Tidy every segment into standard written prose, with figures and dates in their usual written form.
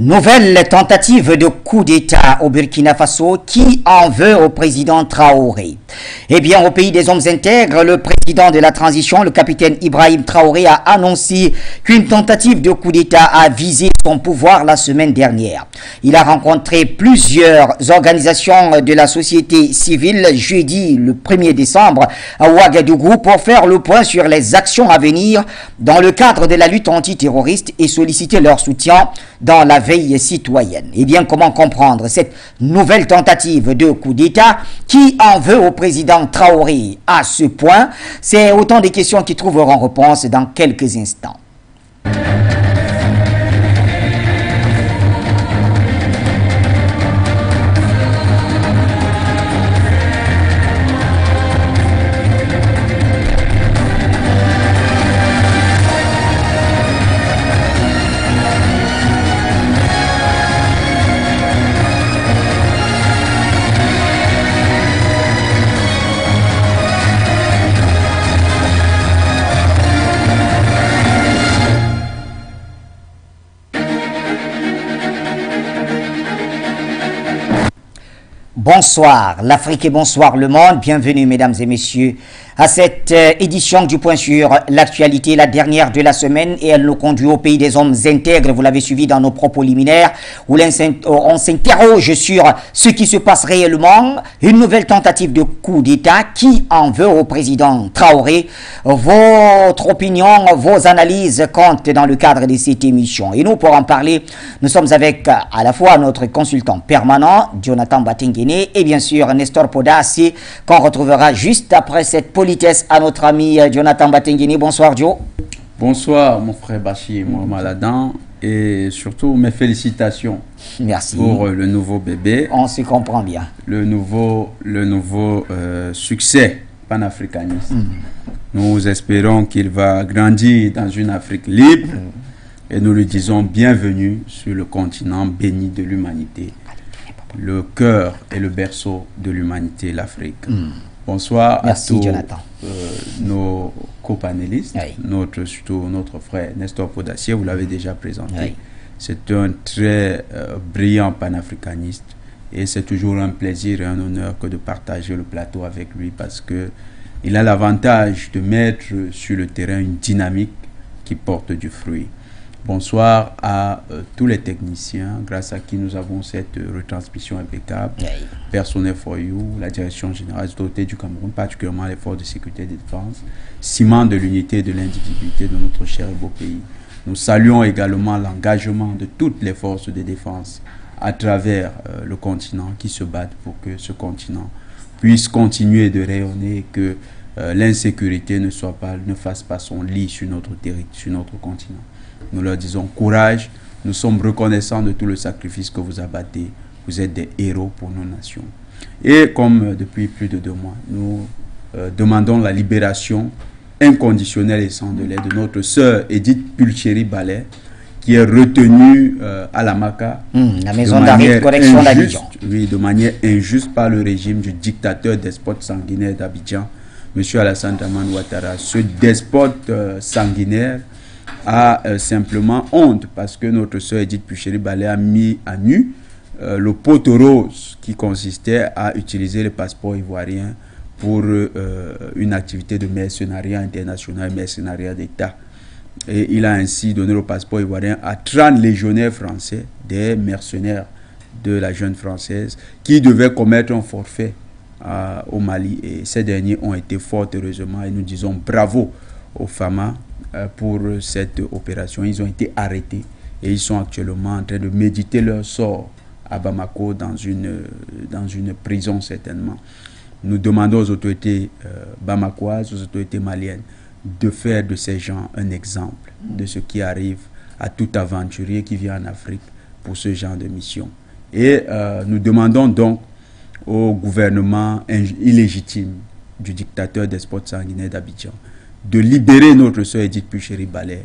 Nouvelle tentative de coup d'État au Burkina Faso, qui en veut au président Traoré? Eh bien, au pays des hommes intègres, le président de la transition, le capitaine Ibrahim Traoré, a annoncé qu'une tentative de coup d'État a visé son pouvoir la semaine dernière. Il a rencontré plusieurs organisations de la société civile jeudi le 1er décembre à Ouagadougou pour faire le point sur les actions à venir dans le cadre de la lutte antiterroriste et solliciter leur soutien dans la veille citoyenne. Eh bien, comment comprendre cette nouvelle tentative de coup d'État? Qui en veut au président Traoré à ce point? C'est autant de questions qui trouveront réponse dans quelques instants. Bonsoir l'Afrique et bonsoir le monde, bienvenue mesdames et messieurs à cette édition du point sur l'actualité, la dernière de la semaine, et elle nous conduit au pays des hommes intègres. Vous l'avez suivi dans nos propos liminaires où on s'interroge sur ce qui se passe réellement, une nouvelle tentative de coup d'État. Qui en veut au président Traoré? Votre opinion, vos analyses comptent dans le cadre de cette émission. Et nous, pour en parler, nous sommes avec à la fois notre consultant permanent, Jonathan Batengene, et bien sûr Nestor Podassi, qu'on retrouvera juste après cette politesse à notre ami Jonathan Batengene. Bonsoir Joe. Bonsoir mon frère Bachir Mohamed Ladan, et surtout mes félicitations. Merci pour le nouveau bébé. On se comprend bien. Le nouveau succès panafricaniste. Nous espérons qu'il va grandir dans une Afrique libre et nous lui disons bienvenue sur le continent béni de l'humanité. Le cœur et le berceau de l'humanité, l'Afrique. Bonsoir. Merci, à tous Jonathan. Nos copanélistes, Oui. surtout notre frère Nestor Podassier, vous l'avez déjà présenté. Oui. C'est un très brillant panafricaniste et c'est toujours un plaisir et un honneur que de partager le plateau avec lui, parce que il a l'avantage de mettre sur le terrain une dynamique qui porte du fruit. Bonsoir à tous les techniciens, grâce à qui nous avons cette retransmission impeccable. Oui. Personnel for You, la direction générale des autorités du Cameroun, particulièrement les forces de sécurité et de défense, ciment de l'unité et de l'individualité de notre cher et beau pays. Nous saluons également l'engagement de toutes les forces de défense à travers le continent, qui se battent pour que ce continent puisse continuer de rayonner et que l'insécurité ne fasse pas son lit sur notre territoire, sur notre continent. Nous leur disons courage, nous sommes reconnaissants de tout le sacrifice que vous abattez. Vous êtes des héros pour nos nations. Et comme depuis plus de 2 mois, nous demandons la libération inconditionnelle et sans délai de notre sœur Edith Pulchéry-Ballet, qui est retenue à la Maka, la maison d'arrêt de correction d'Abidjan. Oui, de manière injuste par le régime du dictateur despote sanguinaire d'Abidjan, M. Alassane Dramane Ouattara. Ce despote sanguinaire a simplement honte parce que notre sœur Edith Pulchéry-Ballet a mis à nu le poteau rose qui consistait à utiliser le passeport ivoirien pour une activité de mercenariat international, mercenariat d'État. Et il a ainsi donné le passeport ivoirien à 30 légionnaires français, des mercenaires de la jeune française, qui devaient commettre un forfait au Mali. Et ces derniers ont été fort heureusement, et nous disons bravo aux FAMA pour cette opération. Ils ont été arrêtés et ils sont actuellement en train de méditer leur sort à Bamako, dans une prison certainement. Nous demandons aux autorités bamakoises, aux autorités maliennes, de faire de ces gens un exemple de ce qui arrive à tout aventurier qui vient en Afrique pour ce genre de mission. Et nous demandons donc au gouvernement illégitime du dictateur despote sanguinaire d'Abidjan de libérer notre sœur Edith Pulchéry-Ballet,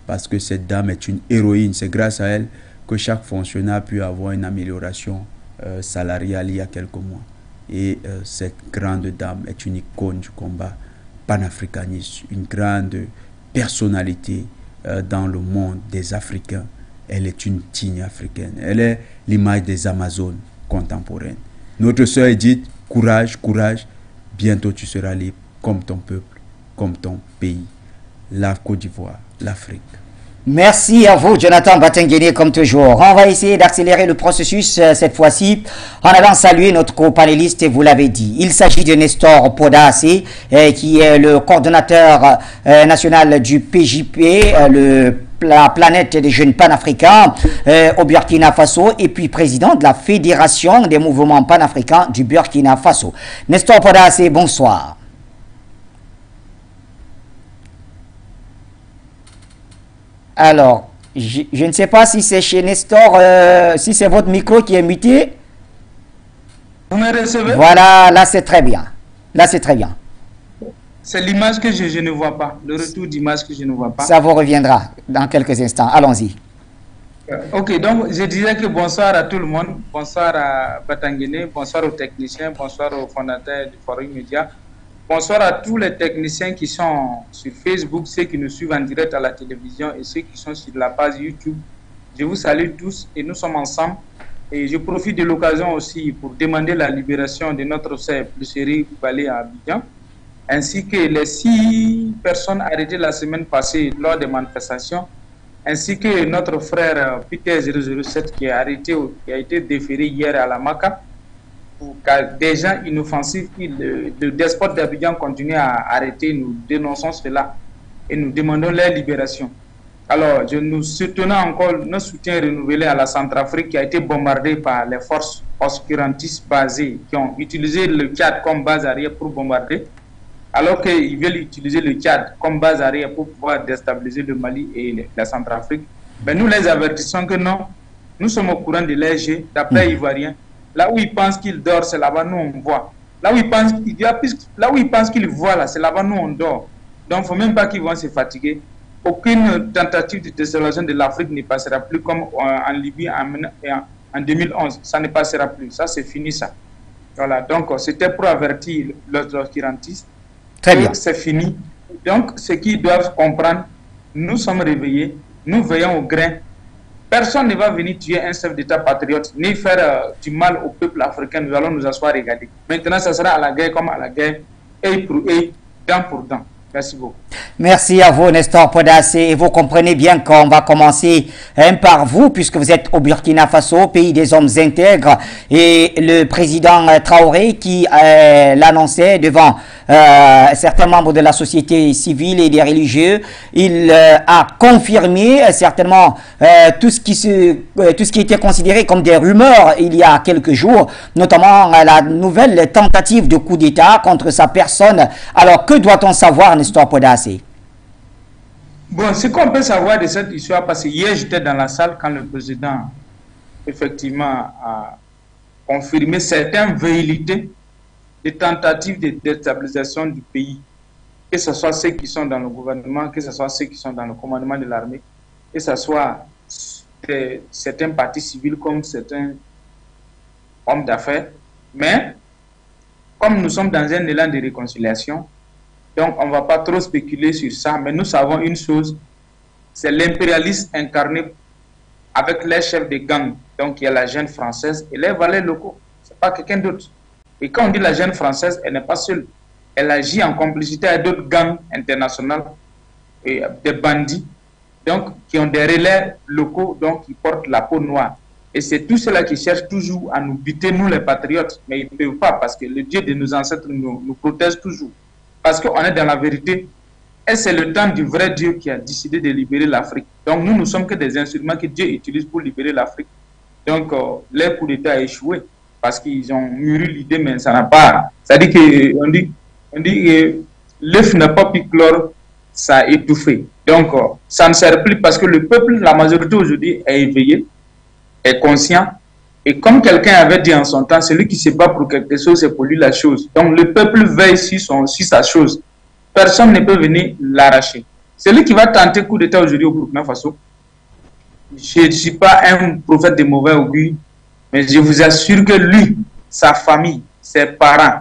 parce que cette dame est une héroïne. C'est grâce à elle que chaque fonctionnaire a pu avoir une amélioration salariale il y a quelques mois. Et cette grande dame est une icône du combat panafricaniste, une grande personnalité dans le monde des Africains elle est une digne africaine. Elle est l'image des Amazones contemporaines. Notre sœur Edith, courage, courage. Bientôt tu seras libre comme ton peuple, comme ton pays. La Côte d'Ivoire, l'Afrique. Merci à vous, Jonathan Batengene, comme toujours. On va essayer d'accélérer le processus cette fois-ci en allant saluer notre co-panéliste, vous l'avez dit. Il s'agit de Nestor Podasse, qui est le coordonnateur national du PJP, la planète des jeunes panafricains au Burkina Faso, et puis président de la Fédération des mouvements panafricains du Burkina Faso. Nestor Podasse, bonsoir. Alors, je ne sais pas si c'est chez Nestor, si c'est votre micro qui est muté. Vous me recevez? Voilà, là c'est très bien. Là c'est très bien. C'est l'image que je ne vois pas, le retour d'image que je ne vois pas. Ça vous reviendra dans quelques instants. Allons-y. Ok, donc je disais que bonsoir à tout le monde. Bonsoir à Batengene, bonsoir aux techniciens, bonsoir aux fondateurs du Forum Média. Bonsoir à tous les techniciens qui sont sur Facebook, ceux qui nous suivent en direct à la télévision et ceux qui sont sur la page YouTube. Je vous salue tous et nous sommes ensemble. Et je profite de l'occasion aussi pour demander la libération de notre sœur Plusseri Koubalé à Abidjan, ainsi que les 6 personnes arrêtées la semaine passée lors des manifestations, ainsi que notre frère Peter 007 qui est arrêté, qui a été déféré hier à la Maka. Car des gens inoffensifs, le despote d'Abidjan continue à arrêter, nous dénonçons cela et nous demandons leur libération. Alors, nous soutenons encore notre soutien renouvelé à la Centrafrique qui a été bombardée par les forces obscurantistes basées qui ont utilisé le Tchad comme base arrière pour bombarder, alors qu'ils veulent utiliser le Tchad comme base arrière pour pouvoir déstabiliser le Mali et la Centrafrique. Mais nous les avertissons que non, nous sommes au courant de leur jeu, d'après Ivoiriens. Là où ils pensent qu'ils dorment, c'est là-bas nous on voit. Là où ils pensent qu'ils voient, là, c'est là-bas nous on dort. Donc il ne faut même pas qu'ils vont se fatiguer. Aucune tentative de déstabilisation de l'Afrique ne passera plus comme en Libye en 2011. Ça ne passera plus. Ça, c'est fini, ça. Voilà. Donc, c'était pour avertir les obscurantistes. Très bien. C'est fini. Donc, ce qu'ils doivent comprendre, nous sommes réveillés, nous veillons au grain. Personne ne va venir tuer un chef d'État patriote, ni faire du mal au peuple africain. Nous allons nous asseoir et regarder. Maintenant, ça sera à la guerre comme à la guerre, œil pour œil, dent pour dent. Merci beaucoup. Merci à vous, Nestor Podasse. Et vous comprenez bien qu'on va commencer par vous, puisque vous êtes au Burkina Faso, pays des hommes intègres, et le président Traoré qui l'annonçait devant certains membres de la société civile et des religieux, il a confirmé certainement tout ce qui était considéré comme des rumeurs il y a quelques jours, notamment la nouvelle tentative de coup d'État contre sa personne. Alors, que doit-on savoir, Nestor Podasse? Bon, ce qu'on peut savoir de cette histoire, parce que hier j'étais dans la salle quand le président effectivement a confirmé certaines velléités de tentatives de déstabilisation du pays, que ce soit ceux qui sont dans le gouvernement, que ce soit ceux qui sont dans le commandement de l'armée, que ce soit certains partis civils comme certains hommes d'affaires. Mais comme nous sommes dans un élan de réconciliation, donc on ne va pas trop spéculer sur ça, mais nous savons une chose, c'est l'impérialisme incarné avec les chefs de gang. Donc il y a la jeune française et les valets locaux, ce n'est pas quelqu'un d'autre. Et quand on dit la jeune française, elle n'est pas seule. Elle agit en complicité avec d'autres gangs internationaux et des bandits, donc qui ont des relais locaux, donc qui portent la peau noire. Et c'est tout cela qui cherche toujours à nous buter, nous les patriotes. Mais ils ne peuvent pas parce que le Dieu de nos ancêtres nous protège toujours. Parce qu'on est dans la vérité. Et c'est le temps du vrai Dieu qui a décidé de libérer l'Afrique. Donc nous ne sommes que des instruments que Dieu utilise pour libérer l'Afrique. Donc leur coup d'État a échoué parce qu'ils ont mûri l'idée, mais ça n'a pas... C'est-à-dire qu'on dit que l'œuf n'a pas pu clore, ça a étouffé. Donc ça ne sert plus parce que le peuple, la majorité aujourd'hui, est éveillé, est conscient. Et comme quelqu'un avait dit en son temps, celui qui se bat pour quelque chose, c'est pour lui la chose. Donc le peuple veille sur sa chose. Personne ne peut venir l'arracher. Celui qui va tenter coup d'État aujourd'hui au Burkina Faso, je ne suis pas un prophète de mauvais augure, mais je vous assure que lui, sa famille, ses parents,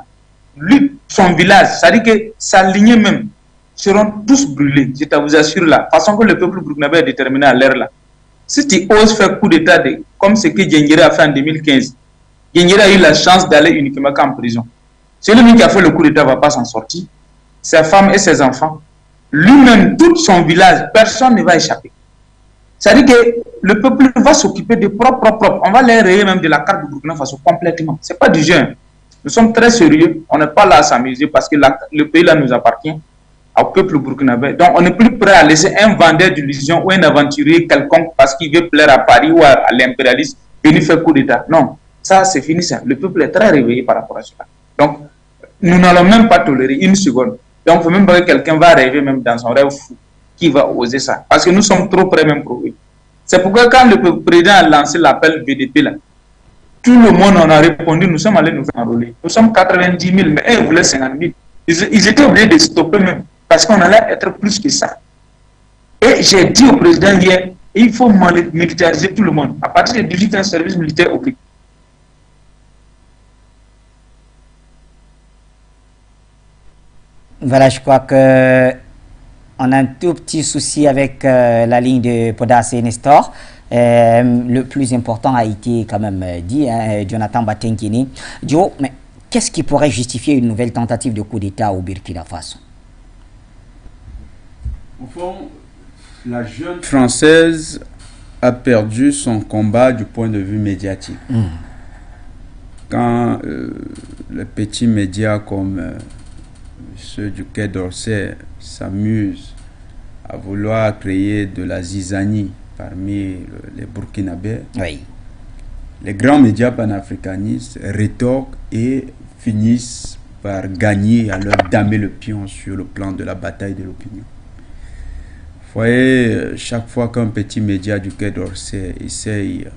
lui, son village, c'est-à-dire que sa lignée même, seront tous brûlés. Je vous assure là. De toute façon que le peuple burkinabé est déterminé à l'heure là. Si tu oses faire coup d'État comme ce que Djengere a fait en 2015, Djengere a eu la chance d'aller uniquement qu'en prison. Celui qui a fait le coup d'État ne va pas s'en sortir. Sa femme et ses enfants. Lui-même, tout son village, personne ne va échapper. C'est-à-dire que le peuple va s'occuper de propre. On va les rayer même de la carte du Burkina Faso complètement. Ce n'est pas du jeu. Nous sommes très sérieux. On n'est pas là à s'amuser parce que le pays là nous appartient au peuple burkinabé. Donc on n'est plus prêt à laisser un vendeur d'illusions ou un aventurier quelconque parce qu'il veut plaire à Paris ou à l'impérialisme venir faire coup d'État. Non, ça c'est fini ça. Le peuple est très réveillé par rapport à cela. Donc nous n'allons même pas tolérer une seconde. Donc il faut même pas que quelqu'un va rêver même dans son rêve fou qui va oser ça. Parce que nous sommes trop près même pour eux. C'est pourquoi quand le président a lancé l'appel VDP là, tout le monde en a répondu, nous sommes allés nous faire enrôler. Nous sommes 90 000, mais eux, ils voulaient 50 000. Ils étaient obligés de stopper même, parce qu'on allait être plus que ça. Et j'ai dit au président hier, il faut militariser tout le monde. À partir de 18 ans, service militaire obligé. Voilà, je crois que on a un tout petit souci avec la ligne de Podas et Nestor. Le plus important a été quand même dit, hein, Jonathan Batenkini. Joe, mais qu'est-ce qui pourrait justifier une nouvelle tentative de coup d'État au Burkina Faso? Au fond, la jeune française a perdu son combat du point de vue médiatique. Quand les petits médias comme ceux du Quai d'Orsay s'amusent à vouloir créer de la zizanie parmi les Burkinabés, oui, les grands médias panafricanistes rétorquent et finissent par gagner, à leur damer le pion sur le plan de la bataille de l'opinion. Vous voyez, chaque fois qu'un petit média du Quai d'Orsay essaye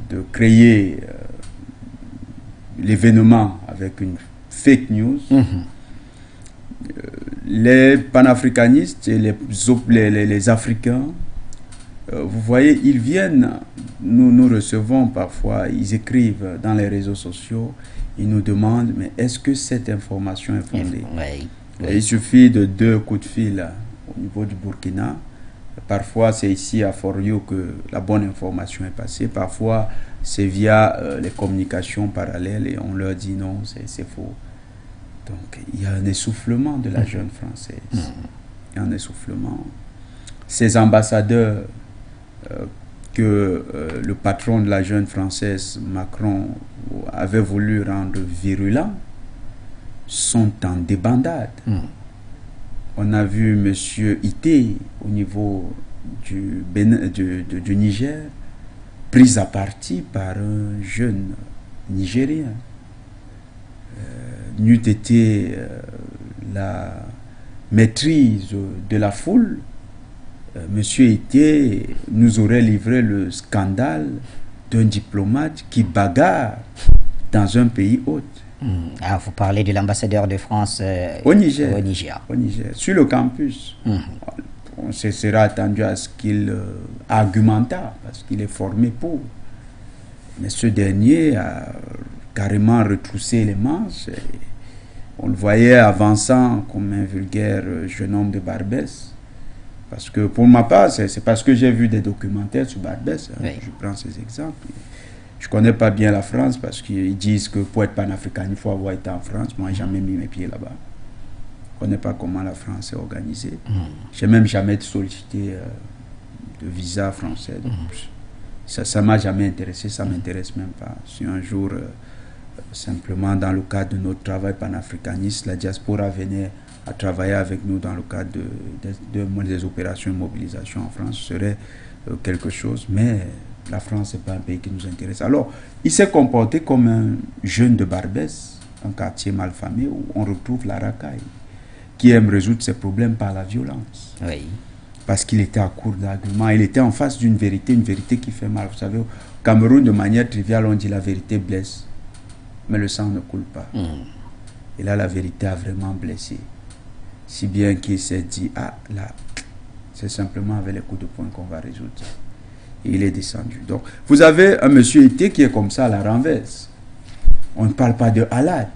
de créer l'événement avec une fake news, les panafricanistes et les Africains, vous voyez, ils viennent, nous recevons parfois, ils écrivent dans les réseaux sociaux, ils nous demandent, mais est-ce que cette information est fondée? Oui. Il suffit de 2 coups de fil au niveau du Burkina. Parfois, c'est ici à Fort-Rio que la bonne information est passée. Parfois, c'est via les communications parallèles et on leur dit non, c'est faux. Donc, il y a un essoufflement de la jeune française. Il y a un essoufflement. Ces ambassadeurs que le patron de la jeune française, Macron, avait voulu rendre virulents, sont en débandade. On a vu M. Ité, au niveau du Niger, pris à partie par un jeune Nigérien. N'eût été la maîtrise de la foule, Monsieur Ité nous aurait livré le scandale d'un diplomate qui bagarre dans un pays hôte. Ah, vous parlez de l'ambassadeur de France au Niger. Au Niger. Sur le campus. On se sera attendu à ce qu'il argumenta, parce qu'il est formé pour. Mais ce dernier a carrément retroussé les manches. On le voyait avançant comme un vulgaire jeune homme de Barbès. Parce que pour ma part, c'est parce que j'ai vu des documentaires sur Barbès. Oui. Je prends ces exemples. Je ne connais pas bien la France parce qu'ils disent que pour être panafricain, il faut avoir été en France. Moi, je n'ai jamais mis mes pieds là-bas. Je ne connais pas comment la France est organisée. Je n'ai même jamais sollicité de visa français. Ça ne m'a jamais intéressé, ça ne m'intéresse même pas. Si un jour, simplement dans le cadre de notre travail panafricaniste, la diaspora venait à travailler avec nous dans le cadre des opérations de mobilisation en France, ce serait quelque chose, mais la France n'est pas un pays qui nous intéresse. Alors, il s'est comporté comme un jeune de Barbès, un quartier malfamé où on retrouve la racaille, qui aime résoudre ses problèmes par la violence. Oui. Parce qu'il était à court d'arguments, il était en face d'une vérité, une vérité qui fait mal. Vous savez, au Cameroun, de manière triviale, on dit la vérité blesse, mais le sang ne coule pas. Et là, la vérité a vraiment blessé. Si bien qu'il s'est dit, ah là, c'est simplement avec les coups de poing qu'on va résoudre ça. Et il est descendu. Donc, vous avez un monsieur Ité qui est comme ça à la renverse. On ne parle pas de Alad.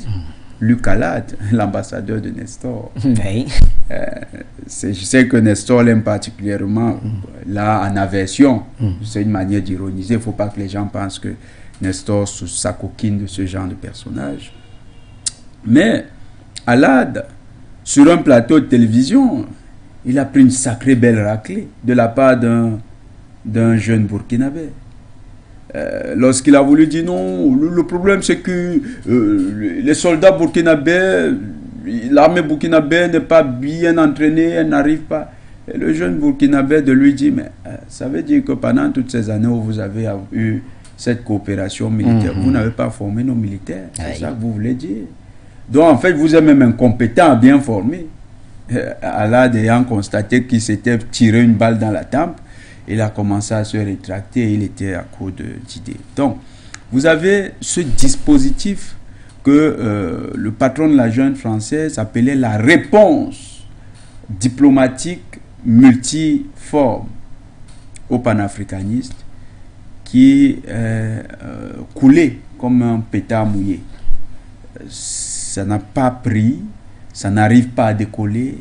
Luc Alad, l'ambassadeur de Nestor. Oui. Je sais que Nestor l'aime particulièrement, là, en aversion. C'est une manière d'ironiser. Il ne faut pas que les gens pensent que Nestor s'acoquine de ce genre de personnage. Mais, Alad, sur un plateau de télévision, il a pris une sacrée belle raclée de la part d'un jeune Burkinabé. Lorsqu'il a voulu dire non, le problème c'est que les soldats burkinabés, l'armée burkinabé n'est pas bien entraînée, elle n'arrive pas. Et le jeune burkinabé de lui dit, mais ça veut dire que pendant toutes ces années où vous avez eu cette coopération militaire, vous n'avez pas formé nos militaires. C'est ça que vous voulez dire. Donc en fait, vous êtes même incompétent à bien former. Alad ayant constaté qu'il s'était tiré une balle dans la tempe, il a commencé à se rétracter et il était à court d'idées. Donc, vous avez ce dispositif que le patron de la Junte française appelait la réponse diplomatique multiforme aux panafricanistes qui coulait comme un pétard mouillé. Ça n'a pas pris, ça n'arrive pas à décoller.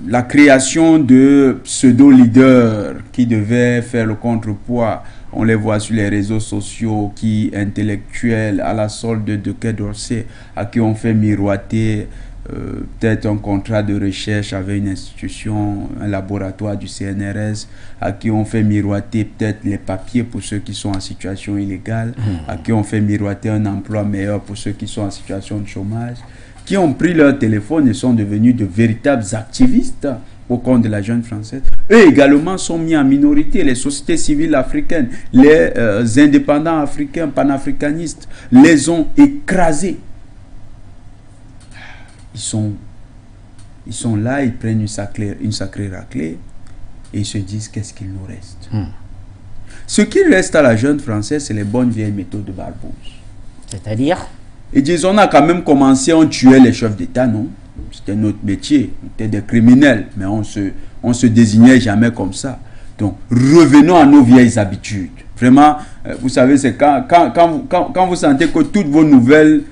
La création de pseudo-leaders qui devaient faire le contrepoids, on les voit sur les réseaux sociaux, qui intellectuels à la solde de Quai d'Orsay, à qui on fait miroiter peut-être un contrat de recherche avec une institution, un laboratoire du CNRS, à qui on fait miroiter peut-être les papiers pour ceux qui sont en situation illégale, à qui on fait miroiter un emploi meilleur pour ceux qui sont en situation de chômage, qui ont pris leur téléphone et sont devenus de véritables activistes au compte de la Junte française. Eux également sont mis en minorité. Les sociétés civiles africaines, les indépendants africains, panafricanistes, les ont écrasés. Ils sont là, ils prennent une sacrée raclée et ils se disent qu'est-ce qu'il nous reste. Ce qui reste à la Junte française, c'est les bonnes vieilles méthodes de Barbouze. C'est-à-dire? Et disons, on a quand même commencé, on tuait les chefs d'État, non? C'était notre métier, on était des criminels, mais on se désignait jamais comme ça. Donc, revenons à nos vieilles habitudes. Vraiment, vous savez, c'est quand vous sentez que toutes vos nouvelles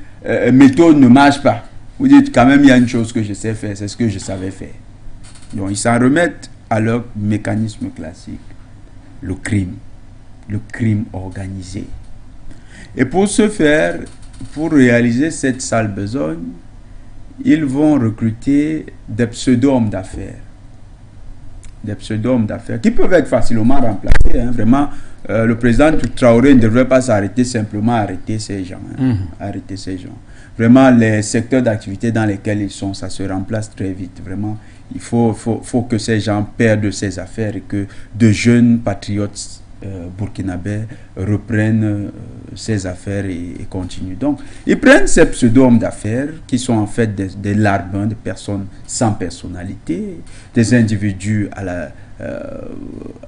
méthodes ne marchent pas, vous dites quand même, il y a une chose que je sais faire, c'est ce que je savais faire. Donc, ils s'en remettent à leur mécanisme classique, le crime organisé. Et pour ce faire, pour réaliser cette sale besogne, ils vont recruter des pseudo-hommes d'affaires. Des pseudo-hommes d'affaires qui peuvent être facilement remplacés. Hein. Vraiment, le président Traoré ne devrait pas s'arrêter simplement à arrêter ces gens. Arrêter ces gens. Vraiment, les secteurs d'activité dans lesquels ils sont, ça se remplace très vite. Vraiment, il faut que ces gens perdent ces affaires et que de jeunes patriotes burkinabés reprennent ces affaires et continuent. Donc, ils prennent ces pseudo-hommes d'affaires qui sont en fait des larbins, des personnes sans personnalité, des individus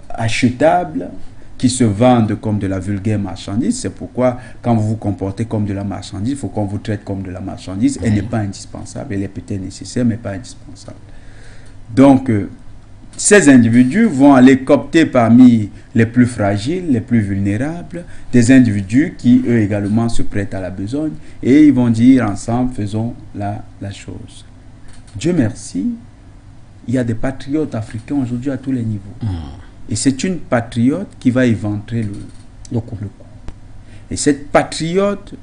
achetables, qui se vendent comme de la vulgaire marchandise. C'est pourquoi, quand vous vous comportez comme de la marchandise, il faut qu'on vous traite comme de la marchandise. Elle n'est pas indispensable. Elle est peut-être nécessaire, mais pas indispensable. Donc, ces individus vont aller coopter parmi les plus fragiles, les plus vulnérables, des individus qui, eux également, se prêtent à la besogne, et ils vont dire ensemble, faisons la chose. Dieu merci, il y a des patriotes africains aujourd'hui à tous les niveaux. Et c'est une patriote qui va éventrer le coup. Et cette patriote,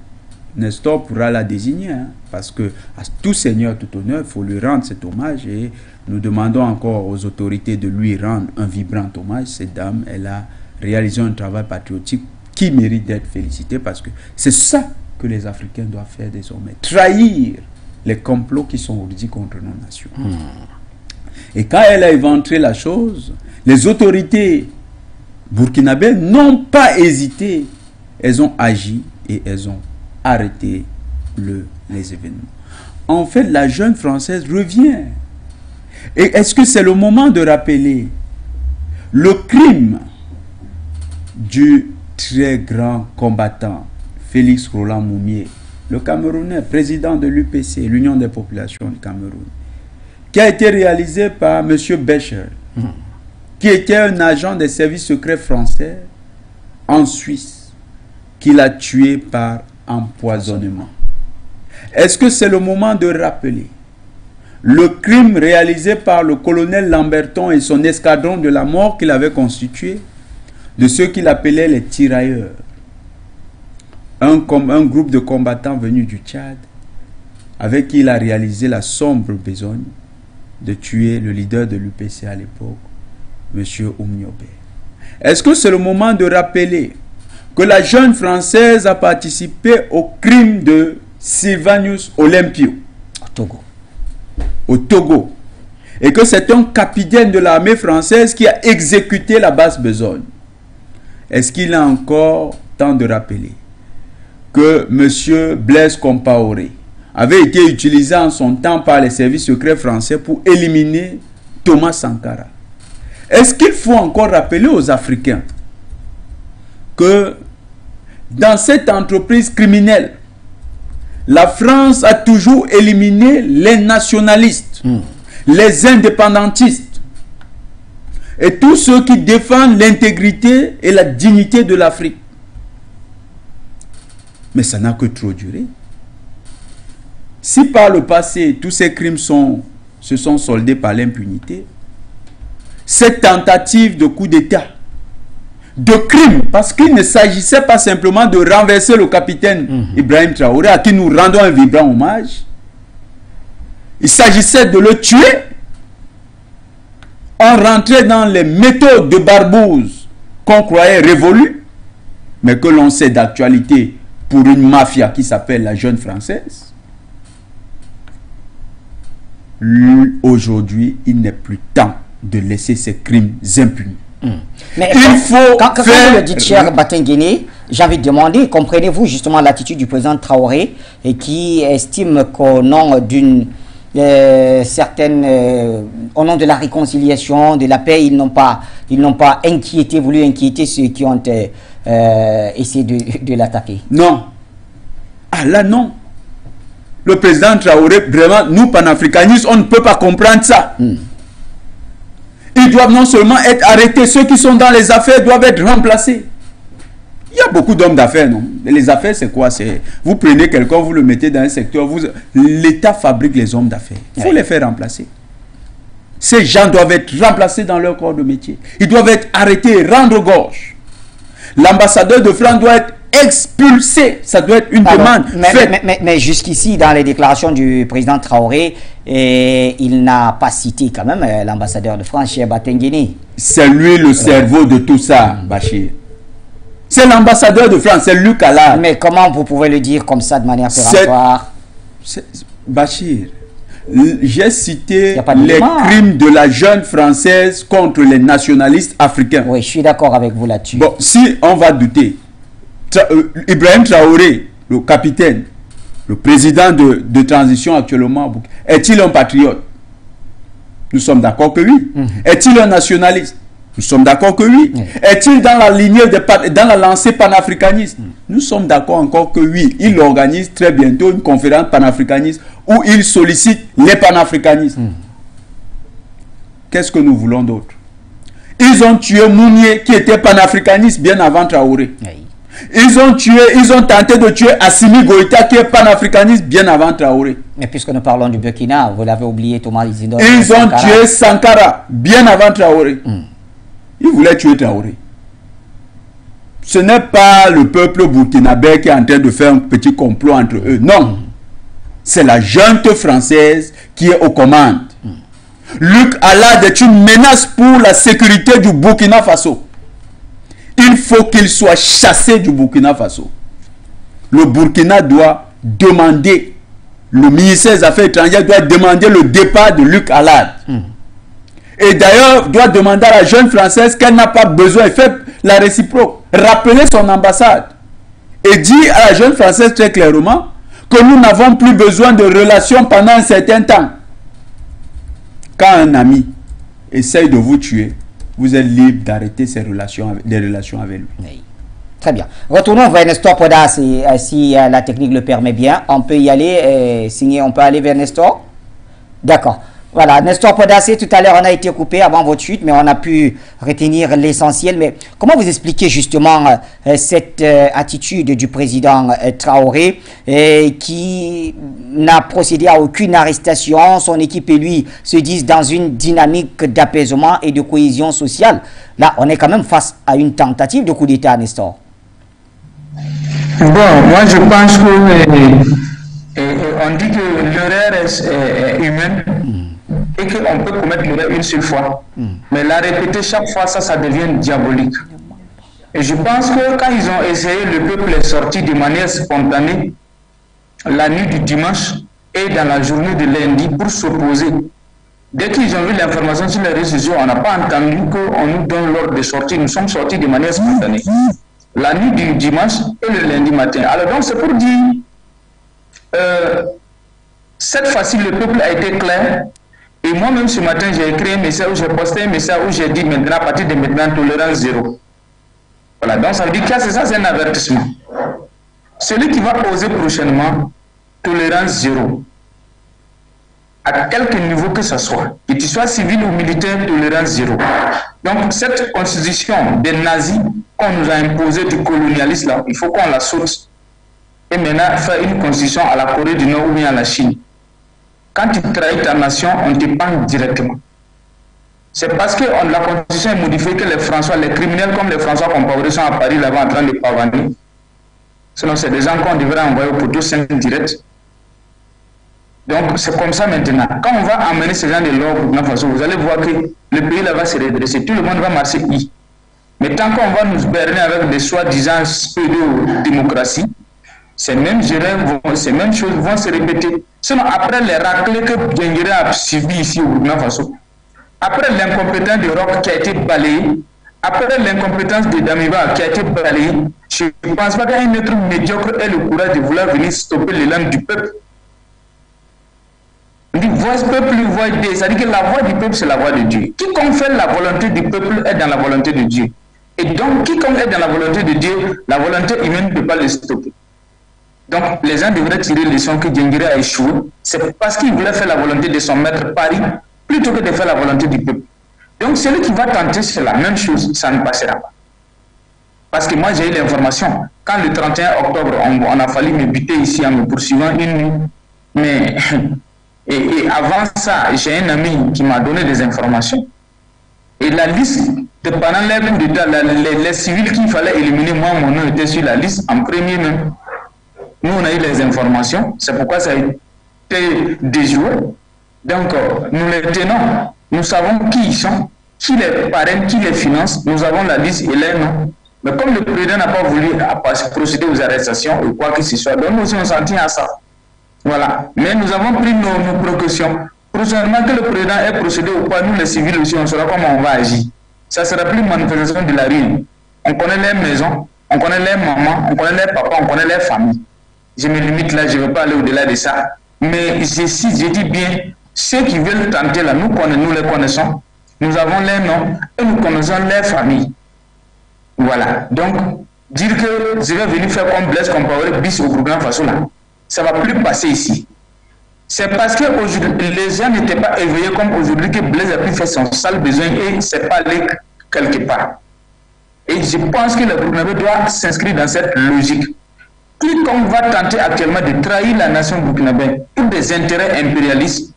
Nestor pourra la désigner, hein, parce que à tout seigneur, tout honneur, il faut lui rendre cet hommage, et nous demandons encore aux autorités de lui rendre un vibrant hommage. Cette dame, elle a réalisé un travail patriotique qui mérite d'être félicité, parce que c'est ça que les Africains doivent faire désormais. Trahir les complots qui sont ourdis contre nos nations. Et quand elle a éventré la chose, les autorités burkinabées n'ont pas hésité. Elles ont agi et elles ont arrêté les événements. En fait, la Junte française revient. Et est-ce que c'est le moment de rappeler le crime du très grand combattant Félix Roland Moumié, le Camerounais, président de l'UPC, l'Union des populations du Cameroun, qui a été réalisé par M. Becher, qui était un agent des services secrets français en Suisse, qui l'a tué par empoisonnement. Est-ce que c'est le moment de rappeler le crime réalisé par le colonel Lamberton et son escadron de la mort qu'il avait constitué de ceux qu'il appelait les tirailleurs. Un groupe de combattants venus du Tchad avec qui il a réalisé la sombre besogne de tuer le leader de l'UPC à l'époque, M. Oumniobé. Est-ce que c'est le moment de rappeler que la jeune Française a participé au crime de Sylvanus Olympio au Togo, et que c'est un capitaine de l'armée française qui a exécuté la basse besogne? Est-ce qu'il a encore temps de rappeler que M. Blaise Compaoré avait été utilisé en son temps par les services secrets français pour éliminer Thomas Sankara? Est-ce qu'il faut encore rappeler aux Africains que dans cette entreprise criminelle, la France a toujours éliminé les nationalistes, les indépendantistes et tous ceux qui défendent l'intégrité et la dignité de l'Afrique? Mais ça n'a que trop duré. Si par le passé, tous ces crimes se sont soldés par l'impunité, cette tentative de coup d'État, de crime, parce qu'il ne s'agissait pas simplement de renverser le capitaine Ibrahim Traoré, à qui nous rendons un vibrant hommage, il s'agissait de le tuer. On rentrait dans les méthodes de barbouze qu'on croyait révolues, mais que l'on sait d'actualité pour une mafia qui s'appelle la Jeune Française. Aujourd'hui, il n'est plus temps de laisser ces crimes impunis. Mais il faut quand vous le dites, cher Batenguene, j'ai envie de demander, comprenez-vous justement l'attitude du président Traoré et qui estime qu'au nom d'une certaine, au nom de la réconciliation, de la paix, ils n'ont pas voulu inquiéter ceux qui ont essayé de l'attaquer? Non. Ah là, non. Le président Traoré, vraiment, nous panafricanistes, on ne peut pas comprendre ça. Ils doivent non seulement être arrêtés, ceux qui sont dans les affaires doivent être remplacés. Il y a beaucoup d'hommes d'affaires, non? Les affaires, c'est quoi? Vous prenez quelqu'un, vous le mettez dans un secteur, l'État fabrique les hommes d'affaires. Il faut les faire remplacer. Ces gens doivent être remplacés dans leur corps de métier. Ils doivent être arrêtés et rendre gorge. L'ambassadeur de France doit être expulsé. Ça doit être une demande faite. Mais jusqu'ici, dans les déclarations du président Traoré, il n'a pas cité quand même l'ambassadeur de France, chez Batenguene. C'est lui le cerveau de tout ça, Bachir. C'est l'ambassadeur de France, c'est Luc Allard. Mais comment vous pouvez le dire comme ça de manière péremptoire? Bachir, j'ai cité les crimes de la jeune Française contre les nationalistes africains. Oui, je suis d'accord avec vous là-dessus. Bon, si on va douter, Ibrahim Traoré, le capitaine, le président de transition actuellement, est-il un patriote? Nous sommes d'accord que oui. Est-il un nationaliste? Nous sommes d'accord que oui. Est-il dans la lignée, dans la lancée panafricaniste? Nous sommes d'accord encore que oui. Il organise très bientôt une conférence panafricaniste où il sollicite les panafricanistes. Qu'est-ce que nous voulons d'autre? Ils ont tué Mounier qui était panafricaniste bien avant Traoré. Ils ont tenté de tuer Assimi Goïta qui est panafricaniste bien avant Traoré. Mais puisque nous parlons du Burkina, vous l'avez oublié, Thomas Isidore. Ils ont tué Sankara bien avant Traoré. Ils voulaient tuer Traoré. Ce n'est pas le peuple burkinabé qui est en train de faire un petit complot entre eux. Non. C'est la junte française qui est aux commandes. Luc Allard est une menace pour la sécurité du Burkina Faso. Il faut qu'il soit chassé du Burkina Faso. Le Burkina doit demander, le ministère des Affaires étrangères doit demander le départ de Luc Allard. Et d'ailleurs, doit demander à la jeune Française qu'elle n'a pas besoin, et fait la réciproque, rappeler son ambassade. Et dire à la jeune Française très clairement que nous n'avons plus besoin de relations pendant un certain temps. Quand un ami essaye de vous tuer, vous êtes libre d'arrêter des relations avec lui. Oui. Très bien. Retournons vers Nestor Poda si la technique le permet bien. On peut y aller, signer, on peut aller vers Nestor. D'accord. Voilà, Nestor Podassé, tout à l'heure on a été coupé avant votre chute, mais on a pu retenir l'essentiel. Mais comment vous expliquez justement cette attitude du président Traoré qui n'a procédé à aucune arrestation? Son équipe et lui se disent dans une dynamique d'apaisement et de cohésion sociale. Là, on est quand même face à une tentative de coup d'État, Nestor. Bon, moi je pense que on dit que l'erreur est humaine. Et qu'on peut commettre l'erreur une seule fois. Mais la répéter chaque fois, ça devient diabolique. Et je pense que quand ils ont essayé, le peuple est sorti de manière spontanée la nuit du dimanche et dans la journée de lundi pour s'opposer. Dès qu'ils ont vu l'information sur les réseaux sociaux, on n'a pas entendu qu'on nous donne l'ordre de sortir. Nous sommes sortis de manière spontanée. La nuit du dimanche et le lundi matin. Alors donc c'est pour dire, cette fois-ci le peuple a été clair. Et moi-même ce matin, j'ai écrit un message où j'ai posté un message où j'ai dit maintenant, à partir de maintenant, tolérance zéro. Voilà, donc ça veut dire que c'est ça, c'est un avertissement. Celui qui va oser prochainement, tolérance zéro. À quelque niveau que ce soit, que tu sois civil ou militaire, tolérance zéro. Donc cette constitution des nazis qu'on nous a imposée du colonialisme, là, il faut qu'on la saute. Et maintenant, faire une constitution à la Corée du Nord ou bien à la Chine. Quand tu trahis ta nation, on te pend directement. C'est parce que la constitution est modifiée que les François, les criminels comme les François Compaoré sont à Paris là-bas en train de pavaner. Sinon, c'est des gens qu'on devrait envoyer au poteau 5 direct. Donc, c'est comme ça maintenant. Quand on va amener ces gens de l'or pour Burkina Faso, vous allez voir que le pays là va se redresser. Tout le monde va marcher. Mais tant qu'on va nous berner avec des soi-disant pseudo-démocratie, ces mêmes erreurs, ces mêmes choses vont se répéter. Sinon, après les raclés que Gengere a subi ici au Burkina Faso, après l'incompétence de Roch qui a été balayée, après l'incompétence de Damiba qui a été balayée, je ne pense pas qu'un être médiocre ait le courage de vouloir venir stopper l'élan du peuple. On dit, voix peuple, voix Dieu. C'est-à-dire que la voix du peuple, c'est la voix de Dieu. Quiconque fait la volonté du peuple est dans la volonté de Dieu. Et donc, quiconque est dans la volonté de Dieu, la volonté humaine ne peut pas le stopper. Donc, les gens devraient tirer les leçons que Gengere a échoué. C'est parce qu'il voulait faire la volonté de son maître Paris, plutôt que de faire la volonté du peuple. Donc, celui qui va tenter c'est la même chose, ça ne passera pas. Parce que moi, j'ai eu l'information. Quand le 31 octobre, on a fallu me buter ici en me poursuivant une nuit. Mais, et avant ça, j'ai un ami qui m'a donné des informations. Et la liste, pendant les coups d'État, les civils qu'il fallait éliminer, moi, mon nom était sur la liste, en premier même. Nous, on a eu les informations, c'est pourquoi ça a été déjoué. Donc, nous les tenons, nous savons qui ils sont, qui les parraine, qui les finance, nous avons la liste et les noms. Mais comme le président n'a pas voulu procéder aux arrestations ou quoi que ce soit, donc nous aussi on s'en tient à ça. Voilà. Mais nous avons pris nos précautions. Prochainement que le président ait procédé ou pas, nous les civils aussi, on saura comment on va agir. Ça ne sera plus une manifestation de la rue. On connaît les maisons, on connaît les mamans, on connaît les papas, on connaît les familles. Je me limite là, je ne vais pas aller au-delà de ça. Mais je dis bien, ceux qui veulent tenter là, nous les connaissons, nous avons les noms et nous connaissons les familles. Voilà. Donc, dire que je vais venir faire comme Blaise Compaoré bis au Burkina Faso là, ça ne va plus passer ici. C'est parce que les gens n'étaient pas éveillés comme aujourd'hui que Blaise a pu faire son sale besoin et c'est pas allé quelque part. Et je pense que le Burkinabé doit s'inscrire dans cette logique. Quiconque va tenter actuellement de trahir la nation burkinabé pour des intérêts impérialistes,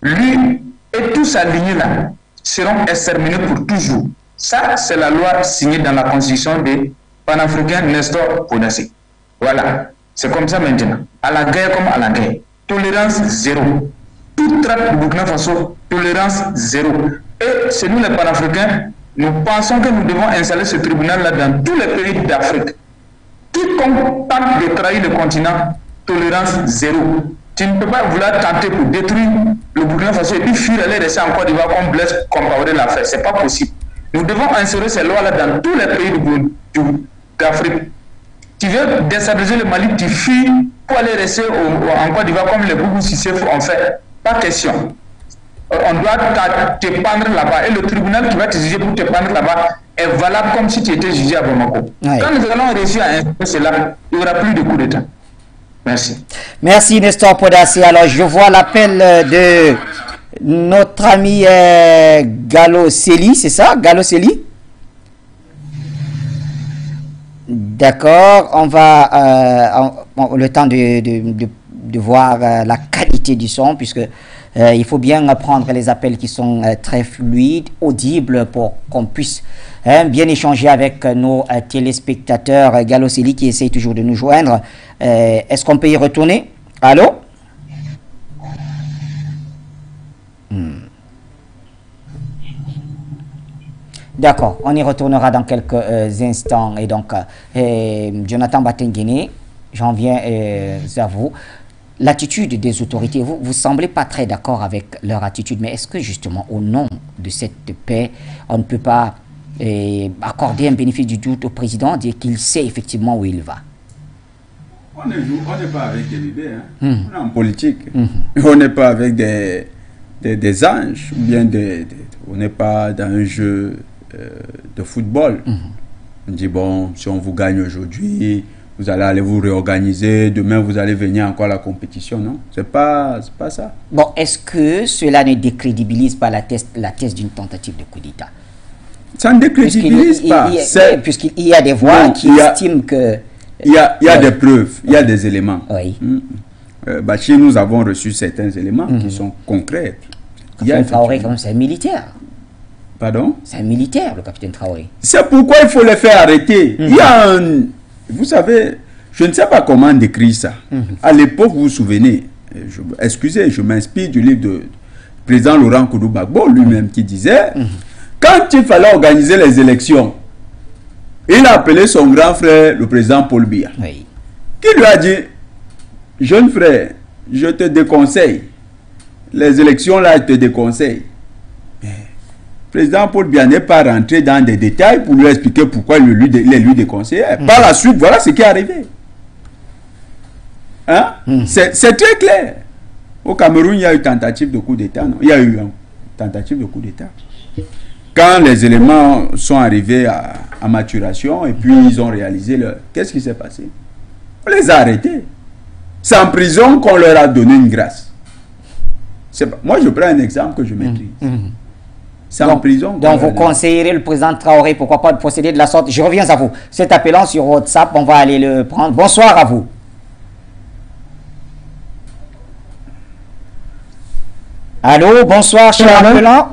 lui et tous sa lignée là seront exterminés pour toujours. Ça, c'est la loi signée dans la constitution des panafricains Nestor Podassé. Voilà, c'est comme ça maintenant. À la guerre comme à la guerre. Tolérance zéro. Toute traite du Burkina Faso, tolérance zéro. Et c'est nous les panafricains, nous pensons que nous devons installer ce tribunal-là dans tous les pays d'Afrique. Quiconque tente de trahir le continent, tolérance zéro. Tu ne peux pas vouloir tenter pour détruire le Burkina Faso et puis fuir aller rester en Côte d'Ivoire comme Blaise Compaoré l'a fait. Ce n'est pas possible. Nous devons insérer ces lois-là dans tous les pays d'Afrique. Tu veux déstabiliser le Mali, tu fuis pour aller rester en Côte d'Ivoire comme les Boubou Sissé ont fait. Pas question. On doit te pendre là-bas. Et le tribunal qui va te juger pour te pendre là-bas est valable comme si tu étais jugé à Bamako. Ouais. Quand nous allons réussir à installer cela, il n'y aura plus de coup d'État. Merci. Merci Nestor Podassé. Alors je vois l'appel notre ami Gallo Celi, c'est ça, Gallo Celi? D'accord, on va le temps de voir la qualité du son, puisque il faut bien prendre les appels qui sont très fluides, audibles, pour qu'on puisse bien échanger avec nos téléspectateurs. Gallo Celi qui essaye toujours de nous joindre. Est-ce qu'on peut y retourner? Allô? D'accord, on y retournera dans quelques instants. Et donc, Jonathan Batengene, j'en viens à vous. L'attitude des autorités, vous ne semblez pas très d'accord avec leur attitude, mais est-ce que justement, au nom de cette paix, on ne peut pas accorder un bénéfice du doute au président, dire qu'il sait effectivement où il va? On n'est pas avec des bébés, on est en politique. On n'est pas avec des anges, ou bien on n'est pas dans un jeu de football. On dit, bon, si on vous gagne aujourd'hui, vous allez aller vous réorganiser, demain vous allez venir encore à la compétition, non? C'est pas ça. Bon, est-ce que cela ne décrédibilise pas la thèse d'une tentative de coup d'État? Ça ne décrédibilise pas. Puisqu'il y a des voix qui estiment que... Il y a des preuves, il y a des éléments. Oui. Bachir, nous avons reçu certains éléments qui sont concrets. Capitaine Traoré, quand même, c'est un militaire. Pardon? C'est un militaire, le capitaine Traoré. C'est pourquoi il faut les faire arrêter. Il y a un... Vous savez, je ne sais pas comment décrire ça. À l'époque, vous vous souvenez, excusez, je m'inspire du livre du président Laurent Koudou Gbagbo, lui-même, qui disait, quand il fallait organiser les élections, il a appelé son grand frère, le président Paul Biya, qui lui a dit, jeune frère, je te déconseille. Les élections là, je te déconseille. Mais le président Paul Biya n'est pas rentré dans des détails pour lui expliquer pourquoi il les lui déconseillait. Par la suite, voilà ce qui est arrivé. Hein? C'est très clair. Au Cameroun, il y a eu tentative de coup d'État. Il y a eu une tentative de coup d'État. Quand les éléments sont arrivés à maturation et puis ils ont réalisé qu'est-ce qui s'est passé? On les a arrêtés. C'est en prison qu'on leur a donné une grâce. Moi, je prends un exemple que je maîtrise. C'est en prison. Donc, vous conseillerez le président Traoré, pourquoi pas, de procéder de la sorte. Je reviens à vous. C'est appelant sur WhatsApp, on va aller le prendre. Bonsoir à vous. Allô, bonsoir, cher appelant.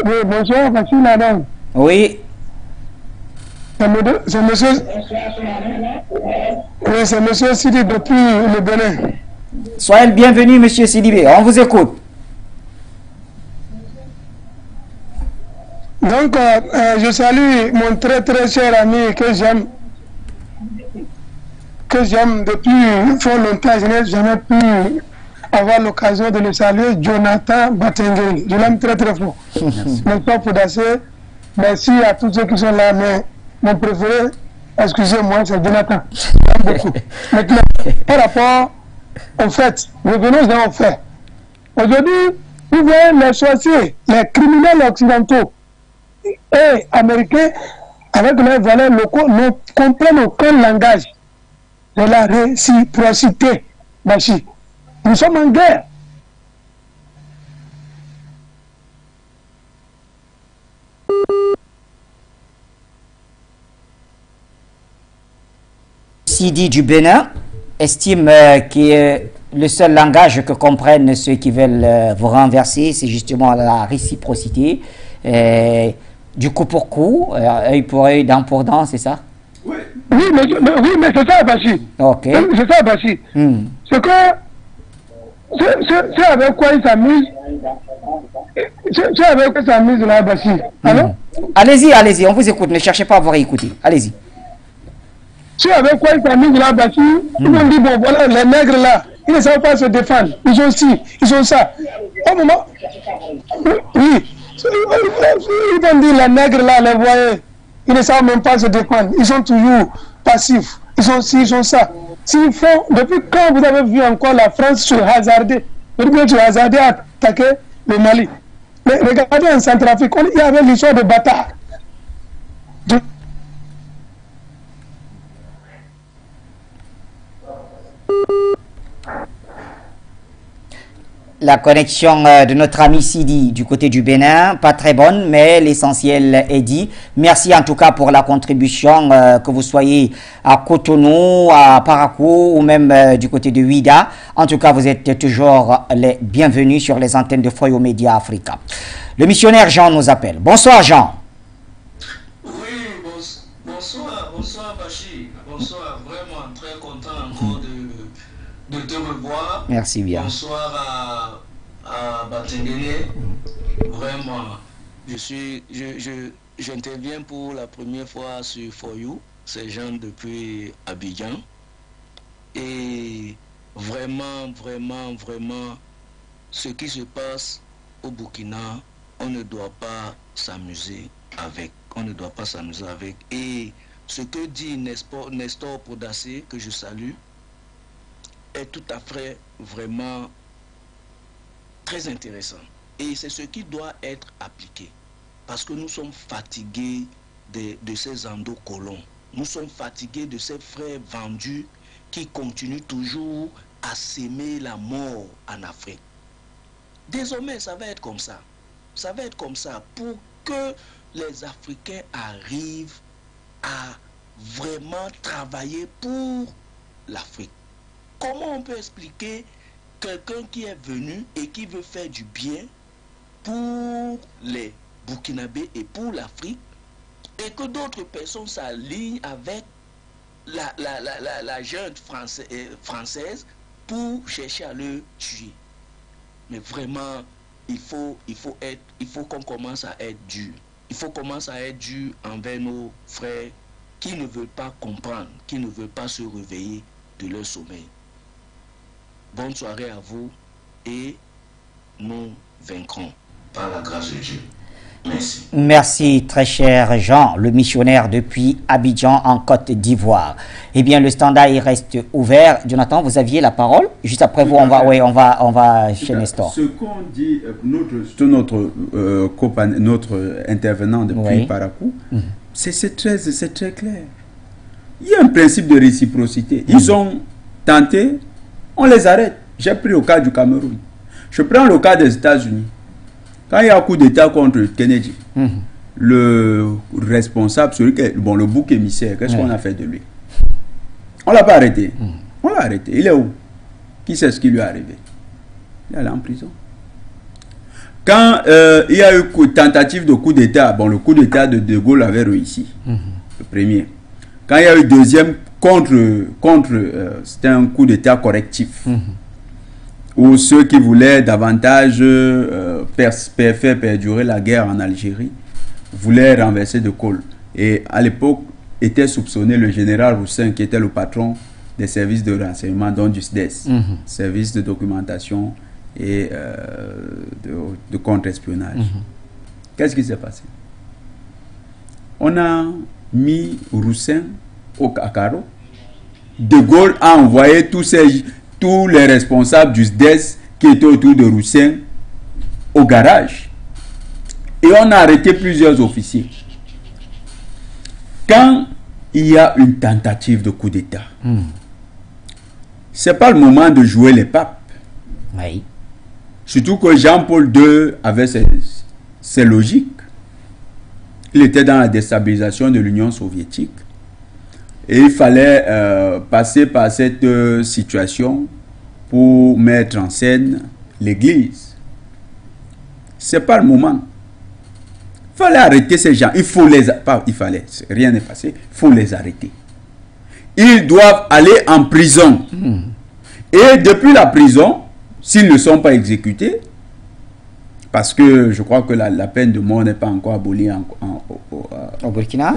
Oui, bonsoir, merci madame. Oui. C'est monsieur Sidi depuis le Bénin. Soyez le bienvenu, monsieur Sidibé. On vous écoute. Donc, je salue mon très très cher ami que j'aime depuis fort longtemps. Je n'ai jamais pu avoir l'occasion de le saluer, Jonathan Batengene. Je l'aime très très fort. Mon père Foudassé, merci à tous ceux qui sont là, mais mon préféré, excusez-moi, c'est Jonathan. J'aime beaucoup. Maintenant, par rapport au fait, revenons dans le fait. Aujourd'hui, vous voyez les sorciers, les criminels occidentaux et américains, avec leurs valeurs locaux, ne comprennent aucun langage de la réciprocité. Bachi. Nous sommes en guerre. Sidi du Bénin estime que le seul langage que comprennent ceux qui veulent vous renverser, c'est justement la réciprocité. Du coup pour coup, œil pour œil, dent pour dent, c'est ça? Oui, mais c'est ça, Bachi. Ok. C'est ça, Bachi. C'est que c'est avec quoi ils s'amusent. C'est avec quoi ils s'amusent là, Bachi. Allez-y, on vous écoute. Ne cherchez pas à vous réécouter. Allez-y. C'est avec quoi ils s'amusent là, Bachi. Ils vont dire, bon, voilà, les nègres là, ils ne savent pas se défendre. Ils ont ci, ils ont ça. Au moment. Oui. Ils vont dire, les nègres là, les voyez. Ils ne savent même pas se défendre. Ils sont toujours passifs. Ils sont ci, ils sont ça. S'ils font, depuis quand vous avez vu encore la France se hasarder, se hasarder à attaquer le Mali? Mais regardez en Centrafrique, il y avait l'histoire de bâtard. La connexion de notre ami Sidi du côté du Bénin, pas très bonne, mais l'essentiel est dit. Merci en tout cas pour la contribution, que vous soyez à Cotonou, à Parakou ou même du côté de Ouida. En tout cas, vous êtes toujours les bienvenus sur les antennes de Foyo Média Africa. Le missionnaire Jean nous appelle. Bonsoir Jean. Oui, bonsoir Bachir. Bonsoir, vraiment très content encore de te revoir. Merci bien. Bonsoir à Batengele. Vraiment, j'interviens pour la première fois sur For You, ces gens depuis Abidjan. Et vraiment, ce qui se passe au Burkina, on ne doit pas s'amuser avec. Et ce que dit Nestor Podassé, que je salue, est tout à fait vraiment très intéressant. Et c'est ce qui doit être appliqué. Parce que nous sommes fatigués de ces endocolons. Nous sommes fatigués de ces frères vendus qui continuent toujours à s'aimer la mort en Afrique. Désormais, ça va être comme ça. Ça va être comme ça pour que les Africains arrivent à vraiment travailler pour l'Afrique. Comment on peut expliquer quelqu'un qui est venu et qui veut faire du bien pour les Burkinabés et pour l'Afrique et que d'autres personnes s'alignent avec la jeune française pour chercher à le tuer? Mais vraiment, il faut qu'on commence à être dur. Il faut commencer à être dur envers nos frères qui ne veulent pas comprendre, qui ne veulent pas se réveiller de leur sommeil. Bonne soirée à vous et nous vaincrons par la grâce de Dieu. Merci. Merci très cher Jean, le missionnaire depuis Abidjan en Côte d'Ivoire. Eh bien, le standard il reste ouvert. Jonathan, vous aviez la parole. Juste après vous, on va chez Nestor. Ce qu'on dit, notre intervenant depuis Parakou, c'est très clair. Il y a un principe de réciprocité. Ils ont tenté, on les arrête. J'ai pris le cas du Cameroun. Je prends le cas des États-Unis. Quand il y a un coup d'État contre Kennedy, le responsable, le bouc émissaire, qu'est-ce qu'on a fait de lui? On ne l'a pas arrêté. On l'a arrêté. Il est où? Qui sait ce qui lui est arrivé? Il est allé en prison. Quand il y a eu tentative de coup d'État, le coup d'État de Gaulle avait réussi. Le premier. Quand il y a eu deuxième c'était un coup d'État correctif. Où ceux qui voulaient davantage faire perdurer la guerre en Algérie voulaient renverser de Gaulle. Et à l'époque, était soupçonné le général Roussin, qui était le patron des services de renseignement, dont du SDES, service de documentation et de contre-espionnage. Qu'est-ce qui s'est passé? On a mis Roussin à carreau. De Gaulle a envoyé tous les responsables du SDES qui étaient autour de Roussin au garage. Et on a arrêté plusieurs officiers. Quand il y a une tentative de coup d'État, ce n'est pas le moment de jouer les papes. Oui. Surtout que Jean-Paul II avait ses logiques. Il était dans la déstabilisation de l'Union soviétique. Et il fallait passer par cette situation pour mettre en scène l'Église. Ce n'est pas le moment. Il fallait arrêter ces gens. Rien n'est passé. Il faut les arrêter. Ils doivent aller en prison. Et depuis la prison, s'ils ne sont pas exécutés, parce que je crois que la peine de mort n'est pas encore abolie au Burkina.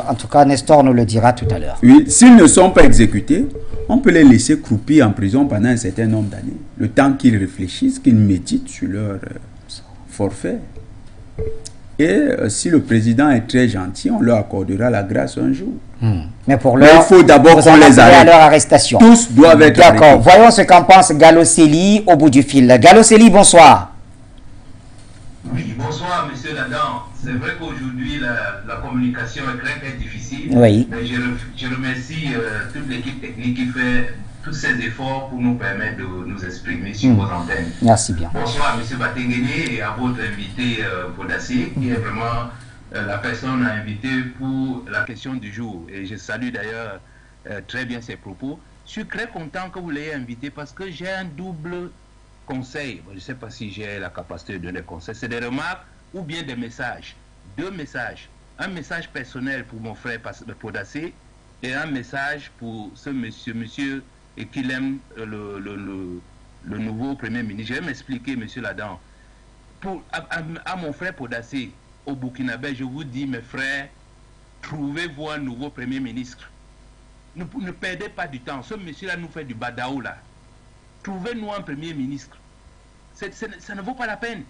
En tout cas, Nestor nous le dira tout à l'heure. Oui, s'ils ne sont pas exécutés, on peut les laisser croupir en prison pendant un certain nombre d'années. Le temps qu'ils réfléchissent, qu'ils méditent sur leur forfait. Et si le président est très gentil, on leur accordera la grâce un jour. Mais pour l'heure, il faut d'abord qu'on les arrête. À leur arrestation. Tous doivent être arrêtés. D'accord. Voyons ce qu'en pense Gallo-Célie au bout du fil. Gallo-Célie, bonsoir. Oui, bonsoir, monsieur Ladan. C'est vrai qu'aujourd'hui, la communication est très difficile. Oui. Mais je remercie toute l'équipe technique qui fait tous ces efforts pour nous permettre de nous exprimer sur vos antennes. Merci bien. Bonsoir, M. Batengene, et à votre invité Podassi, qui est vraiment la personne à inviter pour la question du jour. Et je salue d'ailleurs très bien ses propos. Je suis très content que vous l'ayez invité parce que j'ai un double conseil. Je ne sais pas si j'ai la capacité de donner des conseils. C'est des remarques ou bien des messages. Deux messages. Un message personnel pour mon frère Podassi et un message pour ce monsieur et qu'il aime le nouveau Premier ministre. Je vais m'expliquer, monsieur Ladan. À mon frère Podassi, au Burkinabé, je vous dis, mes frères, trouvez-vous un nouveau Premier ministre. Ne perdez pas du temps. Ce monsieur-là nous fait du badaou, là. Trouvez-nous un Premier ministre. Ça ne vaut pas la peine.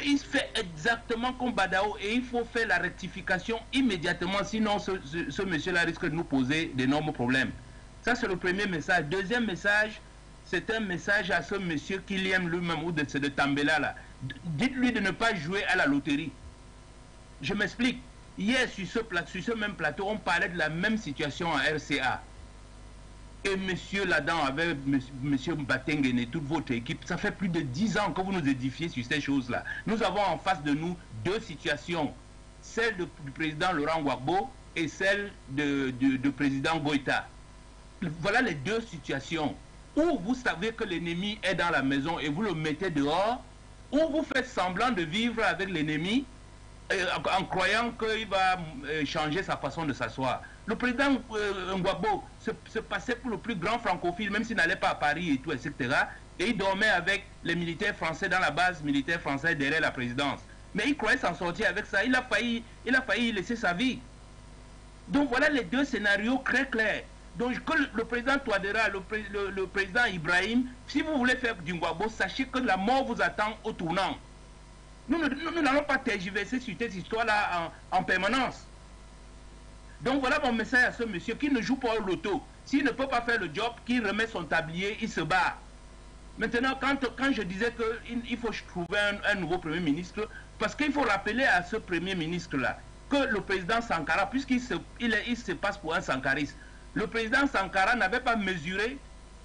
Il fait exactement comme Badao et il faut faire la rectification immédiatement, sinon ce monsieur-là risque de nous poser d'énormes problèmes. Ça, c'est le premier message. Deuxième message, c'est un message à ce monsieur qui aime lui-même, ou de Tambela là. Dites-lui de ne pas jouer à la loterie. Je m'explique. Hier, sur ce même plateau, on parlait de la même situation en RCA. Et monsieur Ladan, avec monsieur Batengene et toute votre équipe, ça fait plus de 10 ans que vous nous édifiez sur ces choses-là. Nous avons en face de nous deux situations. Celle du président Laurent Gbagbo et celle du président Goïta. Voilà les deux situations. Ou vous savez que l'ennemi est dans la maison et vous le mettez dehors, ou vous faites semblant de vivre avec l'ennemi en croyant qu'il va changer sa façon de s'asseoir. Le président Gbagbo se passait pour le plus grand francophile, même s'il n'allait pas à Paris et tout, etc. Et il dormait avec les militaires français dans la base militaire française derrière la présidence. Mais il croyait s'en sortir avec ça. Il a failli laisser sa vie. Donc voilà les deux scénarios très clairs. Donc que le président Touadéra, le président Ibrahim, si vous voulez faire du Gbagbo, sachez que la mort vous attend au tournant. Nous n'allons pas tergiverser sur cette histoire-là en permanence. Donc voilà mon message à ce monsieur qui ne joue pas au loto. S'il ne peut pas faire le job, qu'il remet son tablier, il se bat. Maintenant, quand je disais qu'il faut trouver un nouveau Premier ministre, parce qu'il faut rappeler à ce Premier ministre-là que le président Sankara, puisqu'il se passe pour un sankariste, le président Sankara n'avait pas mesuré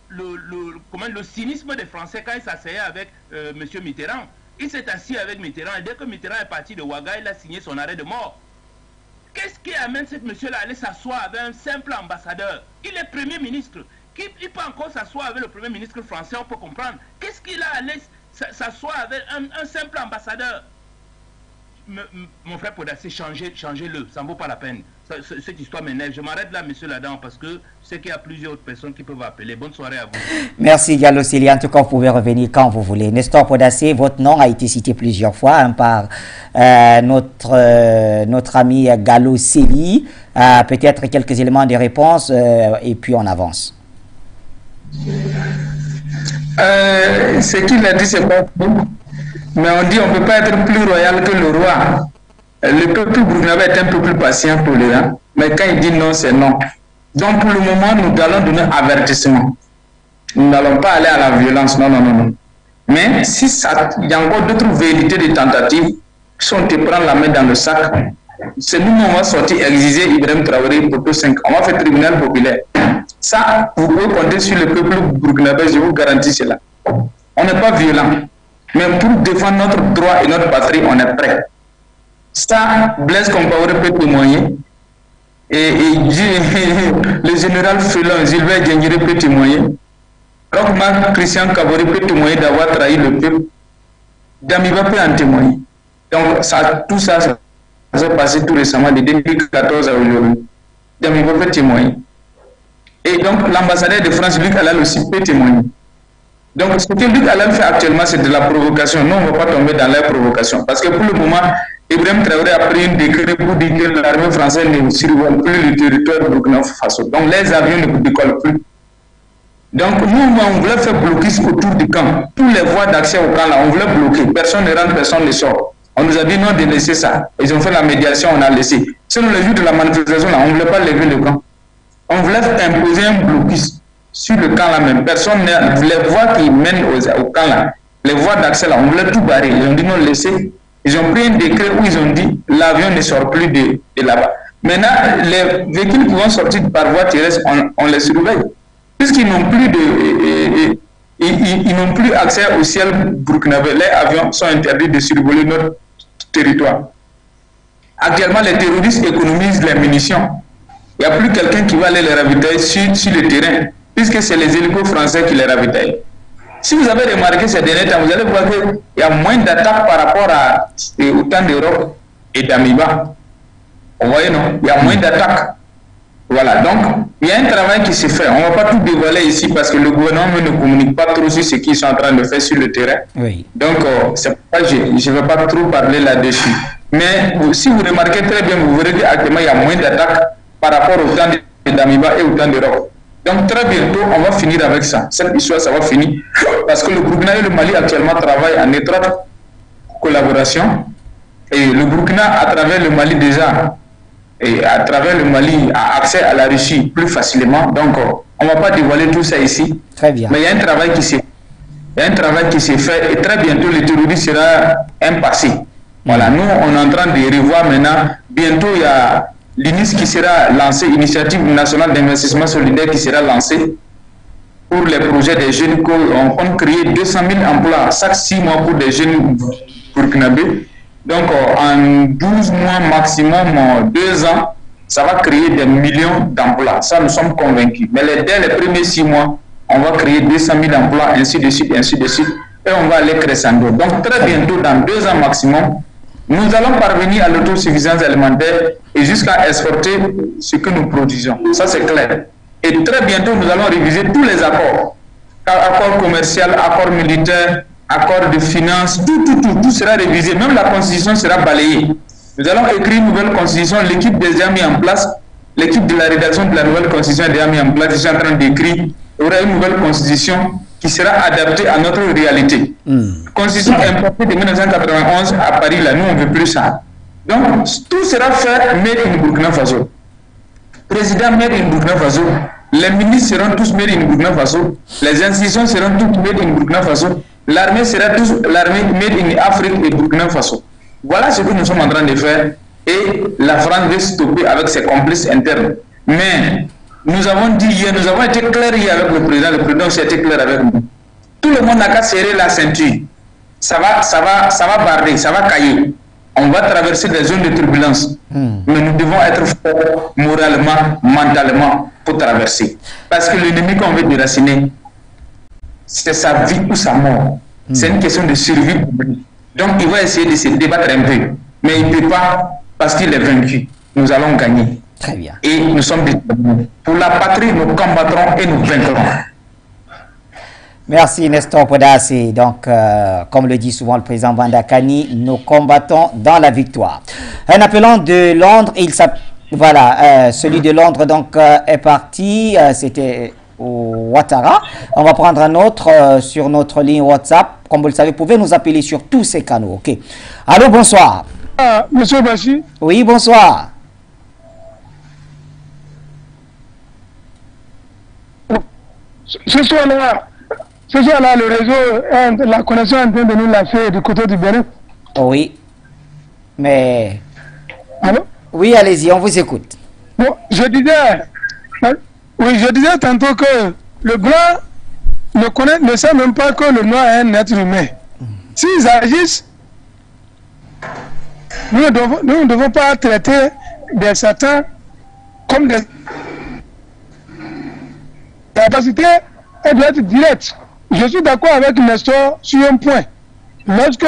le cynisme des Français quand il s'asseyait avec M. Mitterrand. Il s'est assis avec Mitterrand et dès que Mitterrand est parti de Ouaga, il a signé son arrêt de mort. Qu'est-ce qui amène ce monsieur-là à aller s'asseoir avec un simple ambassadeur? Il est Premier ministre. Il peut encore s'asseoir avec le Premier ministre français, on peut comprendre. Qu'est-ce qu'il a à aller s'asseoir avec un simple ambassadeur? Mon frère Podassi, changez-le, ça ne vaut pas la peine. Cette histoire m'énerve. Je m'arrête là, monsieur Ladan, parce que je sais qu'il y a plusieurs autres personnes qui peuvent appeler. Bonne soirée à vous. Merci, Gallo Célie. En tout cas, vous pouvez revenir quand vous voulez. Nestor Podassi, votre nom a été cité plusieurs fois par notre ami Gallo Célie. Peut-être quelques éléments de réponse et puis on avance. Ce qu'il a dit, c'est pas bon. Mais on dit on ne peut pas être plus royal que le roi. Le peuple burkinabé est un peu plus patient, tolérant. Mais quand il dit non, c'est non. Donc pour le moment, nous allons donner avertissement. Nous n'allons pas aller à la violence. Non, non, non, non. Mais si il y a encore d'autres vérités de tentatives, si on te prend la main dans le sac, c'est nous, on va sortir exiger Ibrahim Traoré pour tout 5. On va faire tribunal populaire. Ça, vous pouvez compter sur le peuple burkinabé, je vous garantis cela. On n'est pas violent. Mais pour défendre notre droit et notre patrie, on est prêt. Ça, Blaise Compaoré peut témoigner. Et le général Félon, Gilbert Diengiré peut témoigner. Rochmark Christian Kaboré peut témoigner d'avoir trahi le peuple. Damiba peut en témoigner. Donc, tout ça s'est passé tout récemment, de 2014 à aujourd'hui. Damiba peut témoigner. Et donc, l'ambassadeur de France, Luc Alal aussi, peut témoigner. Donc, ce que Luc Alal fait actuellement, c'est de la provocation. Nous, on ne va pas tomber dans la provocation. Parce que pour le moment, Ibrahim Traoré a pris une décret pour dire que l'armée française ne survole plus le territoire Burkina Faso. Donc, les avions ne décollent plus. Donc, nous, on voulait faire blocus autour du camp. Toutes les voies d'accès au camp, là, on voulait bloquer. Personne ne rentre, personne ne sort. On nous a dit non de laisser ça. Ils ont fait la médiation, on a laissé. Sinon, le jour de la manifestation, là, on ne voulait pas lever le camp. On voulait imposer un blocus sur le camp là même. Personne ne... Les voies qui mènent au camp là, les voies d'accès là, on voulait tout barrer. Ils ont dit non, laissez. Ils ont pris un décret où ils ont dit l'avion ne sort plus de là-bas. Maintenant, les véhicules qui vont sortir par voie terrestre, on les surveille. puisqu'ils n'ont plus de... Ils n'ont plus accès au ciel burkinabé. Les avions sont interdits de survoler notre territoire. Actuellement, les terroristes économisent les munitions. Il n'y a plus quelqu'un qui va aller les ravitailler sur le terrain, puisque c'est les hélicos français qui les ravitaillent. Si vous avez remarqué ces derniers temps, vous allez voir qu'il y a moins d'attaques par rapport au temps d'Europe et d'Amiba. Vous voyez, non? Il y a moins d'attaques. Voilà, donc il y a un travail qui se fait. On ne va pas tout dévoiler ici parce que le gouvernement ne communique pas trop sur ce qu'ils sont en train de faire sur le terrain. Oui. Donc, c'est pour ça que je ne vais pas trop parler là-dessus. Mais si vous remarquez très bien, vous verrez qu'actuellement, il y a moins d'attaques par rapport au temps d'Amiba et au temps d'Europe. Donc, très bientôt, on va finir avec ça. Cette histoire, ça va finir. Parce que le Burkina et le Mali actuellement travaillent en étroite collaboration. Et le Burkina, à travers le Mali déjà, et à travers le Mali, a accès à la Russie plus facilement. Donc, on ne va pas dévoiler tout ça ici. Très bien. Mais il y a un travail qui s'est fait et très bientôt, le terrorisme sera un passé. Voilà, nous, on est en train de revoir maintenant. Bientôt, il y a l'INIS qui sera lancé, Initiative nationale d'investissement solidaire qui sera lancée pour les projets des jeunes. On compte créer 200 000 emplois chaque 6 mois pour des jeunes burkinabés. Donc, en 12 mois maximum, 2 ans, ça va créer des millions d'emplois. Ça, nous sommes convaincus. Mais dès les premiers 6 mois, on va créer 200 000 emplois, ainsi de suite, et on va aller crescendo. Donc, très bientôt, dans 2 ans maximum, nous allons parvenir à l'autosuffisance alimentaire et jusqu'à exporter ce que nous produisons. Ça, c'est clair. Et très bientôt, nous allons réviser tous les accords. Accords commerciaux, accords militaires, accord de finances, tout sera révisé. Même la constitution sera balayée. Nous allons écrire une nouvelle constitution. L'équipe déjà mis en place, l'équipe de la rédaction de la nouvelle constitution est déjà mis en place. Je suis en train d'écrire. Il y aura une nouvelle constitution qui sera adaptée à notre réalité. Constitution importée de 1991 à Paris, là, nous on ne veut plus ça. Donc, tout sera fait made in Burkina Faso. Président made in Burkina Faso. Les ministres seront tous made in Burkina Faso. Les institutions seront toutes made in Burkina Faso. L'armée sera tous l'armée made in Afrique et Burkina Faso. Voilà ce que nous sommes en train de faire. Et la France veut stopper avec ses complices internes. Mais nous avons dit hier, nous avons été clairs hier avec le président aussi a été clair avec nous. Tout le monde n'a qu'à serrer la ceinture. Ça va barrer, ça va cailler. On va traverser des zones de turbulence. Mais nous devons être forts moralement, mentalement pour traverser. Parce que l'ennemi qu'on veut déraciner, c'est sa vie ou sa mort. C'est une question de survie. Donc il va essayer de se débattre un peu. Mais il ne peut pas parce qu'il est vaincu. Nous allons gagner. Très bien. Et nous sommes déterminés. Pour la patrie, nous combattrons et nous vaincrons. Merci Nestor Podasé. Donc, comme le dit souvent le président Vandakani, nous combattons dans la victoire. Un appelant de Londres, voilà, celui de Londres donc est parti. C'était au Ouattara. On va prendre un autre sur notre ligne WhatsApp. Comme vous le savez, vous pouvez nous appeler sur tous ces canaux. Ok. Allô, bonsoir. Monsieur Bachi. Oui, bonsoir. Ce soir-là, le réseau, la connexion est en train de nous lâcher du côté du Bénin. Oui, mais... Allô? Oui, allez-y, on vous écoute. Bon, je disais tantôt que le blanc ne sait même pas que le noir est un être humain. S'ils agissent, nous ne devons pas traiter des satans comme des... La capacité, elle doit être directe. Je suis d'accord avec Nestor sur un point. Lorsque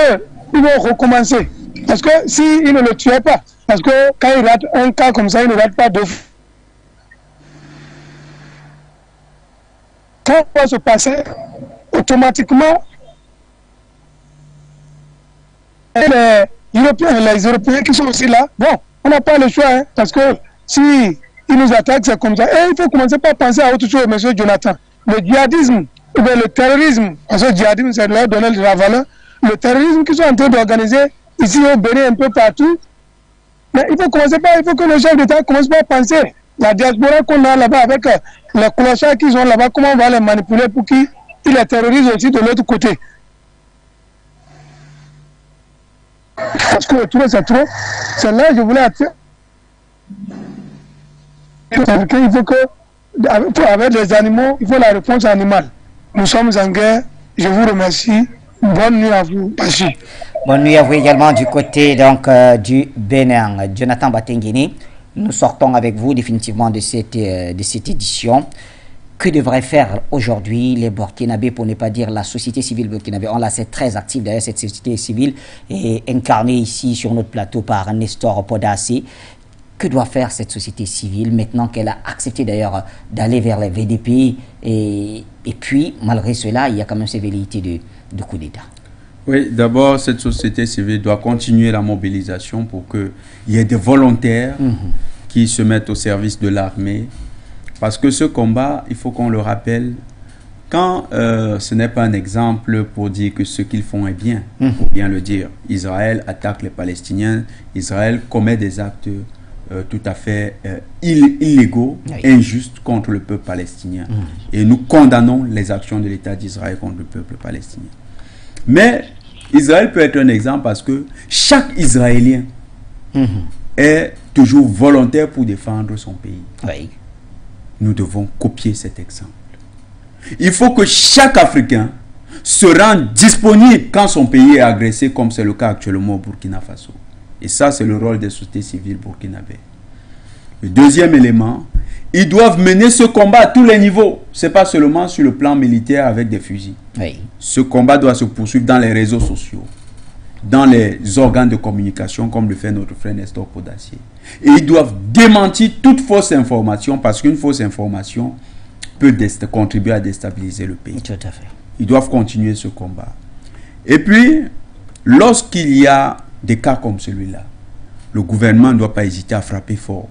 ils vont recommencer, parce que s'ils ne le tuaient pas, parce que quand il rate un cas comme ça, il ne rate pas deux fois. Quand ça va se passer, automatiquement, les Européens qui sont aussi là, bon, on n'a pas le choix, hein, parce que si ils nous attaquent, c'est comme ça. Et il faut commencer par penser à autre chose, M. Jonathan. Le djihadisme, le terrorisme, parce que le djihadisme, c'est leur donner de la valeur. Le terrorisme qu'ils sont en train d'organiser ici au Bénin, un peu partout. Mais il faut que le chef d'État commence par penser. La diaspora qu'on a là-bas avec les clochards qu'ils ont là-bas, comment on va les manipuler pour qu'ils les terrorisent aussi de l'autre côté. Parce que trop, c'est trop. C'est là que je voulais attirer. Il faut que avec les animaux, il faut la réponse animale. Nous sommes en guerre. Je vous remercie. Bonne nuit à vous, Pachi. Bonne nuit à vous également du côté donc, du Bénin. Jonathan Batengini, nous sortons avec vous définitivement de cette édition. Que devraient faire aujourd'hui les Burkinabés, pour ne pas dire la société civile burkinabé? On l'a, c'est très actif d'ailleurs, cette société civile est incarnée ici sur notre plateau par Nestor Podasé. Que doit faire cette société civile maintenant qu'elle a accepté d'ailleurs d'aller vers les VDP et puis malgré cela, il y a quand même ces velléités de coup d'État? Oui, d'abord, cette société civile doit continuer la mobilisation pour qu'il y ait des volontaires qui se mettent au service de l'armée. Parce que ce combat, il faut qu'on le rappelle, quand ce n'est pas un exemple pour dire que ce qu'ils font est bien, il faut bien le dire. Israël attaque les Palestiniens, Israël commet des actes tout à fait illégaux, injustes contre le peuple palestinien. Et nous condamnons les actions de l'État d'Israël contre le peuple palestinien. Mais Israël peut être un exemple parce que chaque Israélien est toujours volontaire pour défendre son pays. Oui. Nous devons copier cet exemple. Il faut que chaque Africain se rende disponible quand son pays est agressé, comme c'est le cas actuellement au Burkina Faso. Et ça, c'est le rôle des sociétés civiles burkinabées. Le deuxième élément, ils doivent mener ce combat à tous les niveaux. Ce n'est pas seulement sur le plan militaire avec des fusils. Oui. Ce combat doit se poursuivre dans les réseaux sociaux, dans les organes de communication, comme le fait notre frère Nestor Podasé. Et ils doivent démentir toute fausse information, parce qu'une fausse information peut contribuer à déstabiliser le pays. Tout à fait. Ils doivent continuer ce combat. Et puis, lorsqu'il y a des cas comme celui-là, le gouvernement ne doit pas hésiter à frapper fort.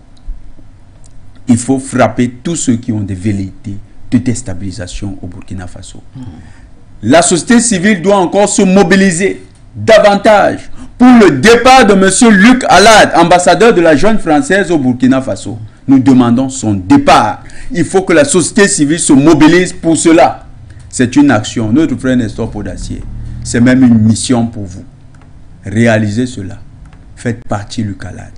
Il faut frapper tous ceux qui ont des velléités de déstabilisation au Burkina Faso. La société civile doit encore se mobiliser davantage pour le départ de M. Luc Alad, ambassadeur de la jeune française au Burkina Faso. Nous demandons son départ. Il faut que la société civile se mobilise pour cela. C'est une action. Notre frère Nestor Podasé, c'est même une mission pour vous. Réalisez cela. Faites partie Luc Alad.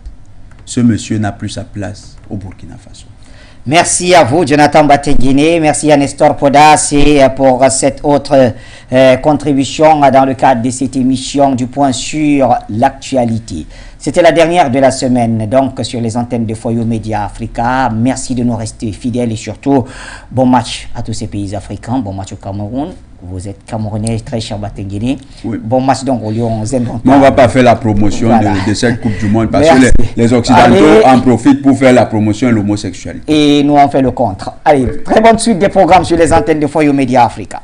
Ce monsieur n'a plus sa place au Burkina Faso. Merci à vous, Jonathan Batengini. Merci à Nestor Podasé pour cette autre contribution dans le cadre de cette émission du point sur l'actualité. C'était la dernière de la semaine, donc sur les antennes de Foyo Média Africa. Merci de nous rester fidèles et surtout, bon match à tous ces pays africains. Bon match au Cameroun. Vous êtes Camerounais, très cher Batengini. Oui. Bon match donc au Lyon. On ne va pas faire la promotion de cette Coupe du Monde parce que les Occidentaux en profitent pour faire la promotion de l'homosexualité. Et nous on fait le contre. Allez, très bonne suite des programmes sur les antennes de Foyo Média Africa.